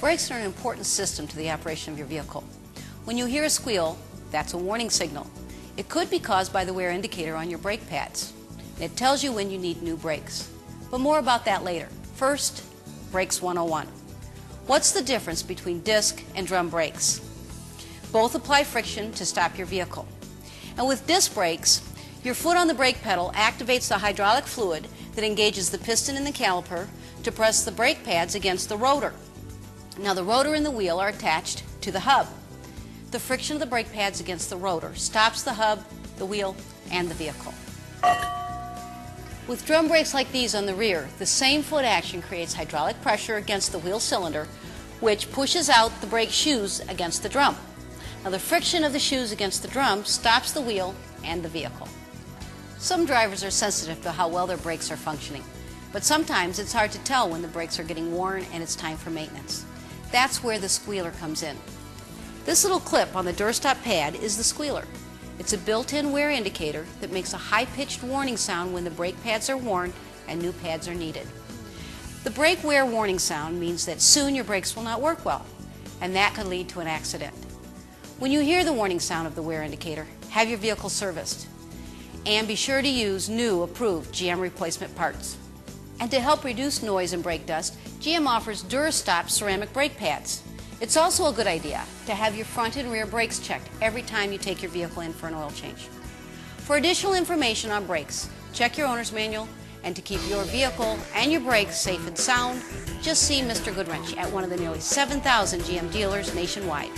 Brakes are an important system to the operation of your vehicle. When you hear a squeal, that's a warning signal. It could be caused by the wear indicator on your brake pads. It tells you when you need new brakes. But more about that later. First, Brakes 101. What's the difference between disc and drum brakes? Both apply friction to stop your vehicle. And with disc brakes, your foot on the brake pedal activates the hydraulic fluid that engages the piston and the caliper to press the brake pads against the rotor. Now the rotor and the wheel are attached to the hub. The friction of the brake pads against the rotor stops the hub, the wheel, and the vehicle. With drum brakes like these on the rear, the same foot action creates hydraulic pressure against the wheel cylinder, which pushes out the brake shoes against the drum. Now the friction of the shoes against the drum stops the wheel and the vehicle. Some drivers are sensitive to how well their brakes are functioning, but sometimes it's hard to tell when the brakes are getting worn and it's time for maintenance. That's where the squealer comes in. This little clip on the doorstop pad is the squealer. It's a built-in wear indicator that makes a high-pitched warning sound when the brake pads are worn and new pads are needed. The brake wear warning sound means that soon your brakes will not work well, and that could lead to an accident. When you hear the warning sound of the wear indicator, have your vehicle serviced. And be sure to use new approved GM replacement parts. And to help reduce noise and brake dust, GM offers DuraStop ceramic brake pads. It's also a good idea to have your front and rear brakes checked every time you take your vehicle in for an oil change. For additional information on brakes, check your owner's manual, and to keep your vehicle and your brakes safe and sound, just see Mr. Goodwrench at one of the nearly 7,000 GM dealers nationwide.